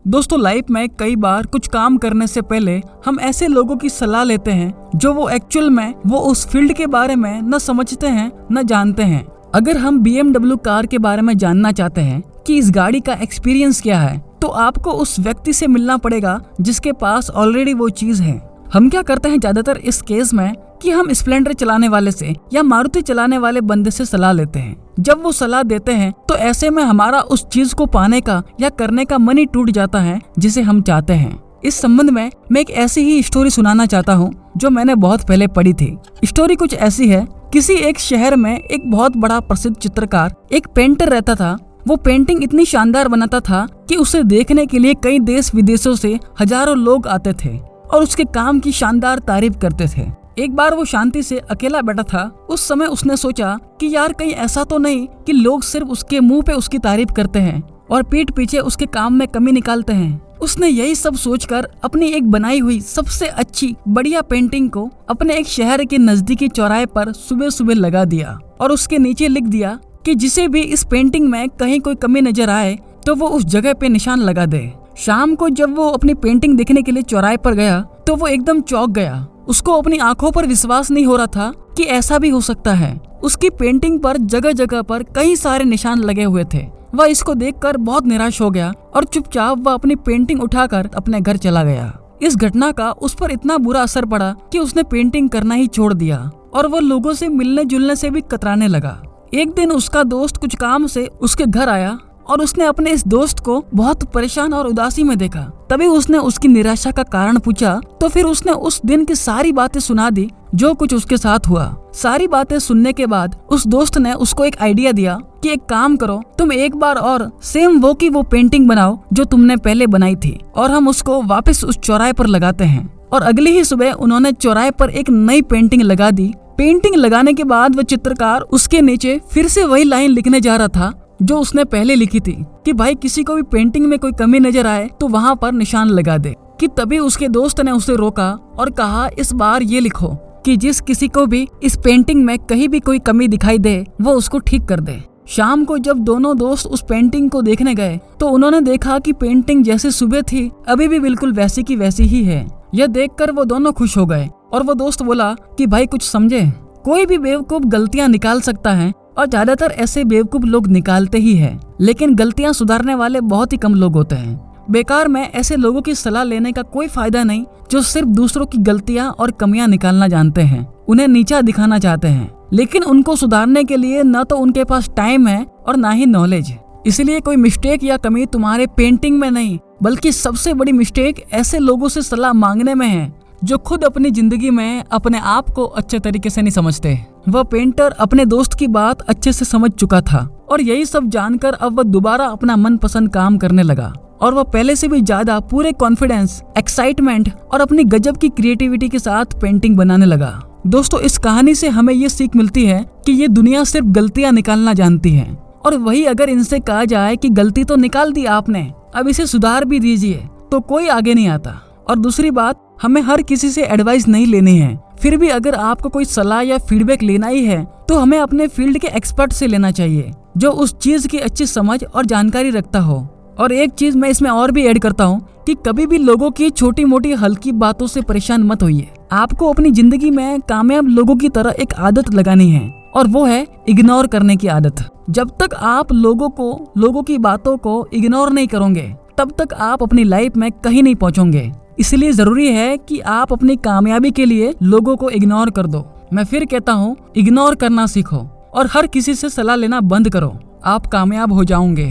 दोस्तों लाइफ में कई बार कुछ काम करने से पहले हम ऐसे लोगों की सलाह लेते हैं जो वो एक्चुअल में वो उस फील्ड के बारे में न समझते हैं न जानते हैं। अगर हम BMW कार के बारे में जानना चाहते हैं कि इस गाड़ी का एक्सपीरियंस क्या है, तो आपको उस व्यक्ति से मिलना पड़ेगा जिसके पास ऑलरेडी वो चीज है। हम क्या करते हैं ज्यादातर इस केस में कि हम स्प्लेंडर चलाने वाले से या मारुति चलाने वाले बंदे से सलाह लेते हैं। जब वो सलाह देते हैं तो ऐसे में हमारा उस चीज को पाने का या करने का मन ही टूट जाता है जिसे हम चाहते हैं। इस संबंध में मैं एक ऐसी ही स्टोरी सुनाना चाहता हूँ जो मैंने बहुत पहले पढ़ी थी। स्टोरी कुछ ऐसी है। किसी एक शहर में एक बहुत बड़ा प्रसिद्ध चित्रकार एक पेंटर रहता था। वो पेंटिंग इतनी शानदार बनाता था कि उसे देखने के लिए कई देश विदेशों से हजारों लोग आते थे और उसके काम की शानदार तारीफ करते थे। एक बार वो शांति से अकेला बैठा था। उस समय उसने सोचा कि यार कहीं ऐसा तो नहीं कि लोग सिर्फ उसके मुंह पे उसकी तारीफ करते हैं और पीठ पीछे उसके काम में कमी निकालते हैं। उसने यही सब सोचकर अपनी एक बनाई हुई सबसे अच्छी बढ़िया पेंटिंग को अपने एक शहर के नजदीकी चौराहे पर सुबह सुबह लगा दिया और उसके नीचे लिख दिया कि जिसे भी इस पेंटिंग में कहीं कोई कमी नजर आए तो वो उस जगह पे निशान लगा दे। शाम को जब वो अपनी पेंटिंग देखने के लिए चौराहे पर गया तो वो एकदम चौंक गया। उसको अपनी आंखों पर विश्वास नहीं हो रहा था कि ऐसा भी हो सकता है। उसकी पेंटिंग पर जगह जगह पर कई सारे निशान लगे हुए थे। वह इसको देखकर बहुत निराश हो गया और चुपचाप वह अपनी पेंटिंग उठाकर अपने घर चला गया। इस घटना का उस पर इतना बुरा असर पड़ा कि उसने पेंटिंग करना ही छोड़ दिया और वह लोगों से मिलने जुलने से भी कतराने लगा। एक दिन उसका दोस्त कुछ काम से उसके घर आया और उसने अपने इस दोस्त को बहुत परेशान और उदासी में देखा। तभी उसने उसकी निराशा का कारण पूछा तो फिर उसने उस दिन की सारी बातें सुना दी जो कुछ उसके साथ हुआ। सारी बातें सुनने के बाद उस दोस्त ने उसको एक आइडिया दिया कि एक काम करो, तुम एक बार और सेम वो की वो पेंटिंग बनाओ जो तुमने पहले बनाई थी और हम उसको वापस उस चौराहे पर लगाते हैं। और अगली ही सुबह उन्होंने चौराहे पर एक नई पेंटिंग लगा दी। पेंटिंग लगाने के बाद वह चित्रकार उसके नीचे फिर से वही लाइन लिखने जा रहा था जो उसने पहले लिखी थी कि भाई किसी को भी पेंटिंग में कोई कमी नजर आए तो वहाँ पर निशान लगा दे। कि तभी उसके दोस्त ने उसे रोका और कहा इस बार ये लिखो कि जिस किसी को भी इस पेंटिंग में कहीं भी कोई कमी दिखाई दे वो उसको ठीक कर दे। शाम को जब दोनों दोस्त उस पेंटिंग को देखने गए तो उन्होंने देखा कि पेंटिंग जैसे सुबह थी अभी भी बिल्कुल वैसी की वैसी ही है। यह देखकर वो दोनों खुश हो गए और वो दोस्त बोला कि भाई कुछ समझे, कोई भी बेवकूफ गलतियां निकाल सकता है और ज्यादातर ऐसे बेवकूफ लोग निकालते ही हैं, लेकिन गलतियां सुधारने वाले बहुत ही कम लोग होते हैं। बेकार में ऐसे लोगों की सलाह लेने का कोई फायदा नहीं जो सिर्फ दूसरों की गलतियां और कमियां निकालना जानते हैं, उन्हें नीचा दिखाना चाहते हैं, लेकिन उनको सुधारने के लिए न तो उनके पास टाइम है और ना ही नॉलेज। इसलिए कोई मिस्टेक या कमी तुम्हारे पेंटिंग में नहीं बल्कि सबसे बड़ी मिस्टेक ऐसे लोगों से सलाह मांगने में है जो खुद अपनी जिंदगी में अपने आप को अच्छे तरीके से नहीं समझते। वह पेंटर अपने दोस्त की बात अच्छे से समझ चुका था और यही सब जानकर अब वह दोबारा अपना मनपसंद काम करने लगा और वह पहले से भी ज्यादा पूरे कॉन्फिडेंस, एक्साइटमेंट और अपनी गजब की क्रिएटिविटी के साथ पेंटिंग बनाने लगा। दोस्तों इस कहानी से हमें ये सीख मिलती है कि ये दुनिया सिर्फ गलतियां निकालना जानती है और वही अगर इनसे कहा जाए कि गलती तो निकाल दी आपने, अब इसे सुधार भी दीजिए, तो कोई आगे नहीं आता। और दूसरी बात, हमें हर किसी से एडवाइस नहीं लेनी है। फिर भी अगर आपको कोई सलाह या फीडबैक लेना ही है तो हमें अपने फील्ड के एक्सपर्ट से लेना चाहिए जो उस चीज की अच्छी समझ और जानकारी रखता हो। और एक चीज मैं इसमें और भी ऐड करता हूँ कि कभी भी लोगों की छोटी मोटी हल्की बातों से परेशान मत होइए। आपको अपनी जिंदगी में कामयाब लोगों की तरह एक आदत लगानी है और वो है इग्नोर करने की आदत। जब तक आप लोगों की बातों को इग्नोर नहीं करोगे तब तक आप अपनी लाइफ में कहीं नहीं पहुंचोगे। इसलिए जरूरी है कि आप अपनी कामयाबी के लिए लोगों को इग्नोर कर दो। मैं फिर कहता हूँ, इग्नोर करना सीखो और हर किसी से सलाह लेना बंद करो, आप कामयाब हो जाओगे।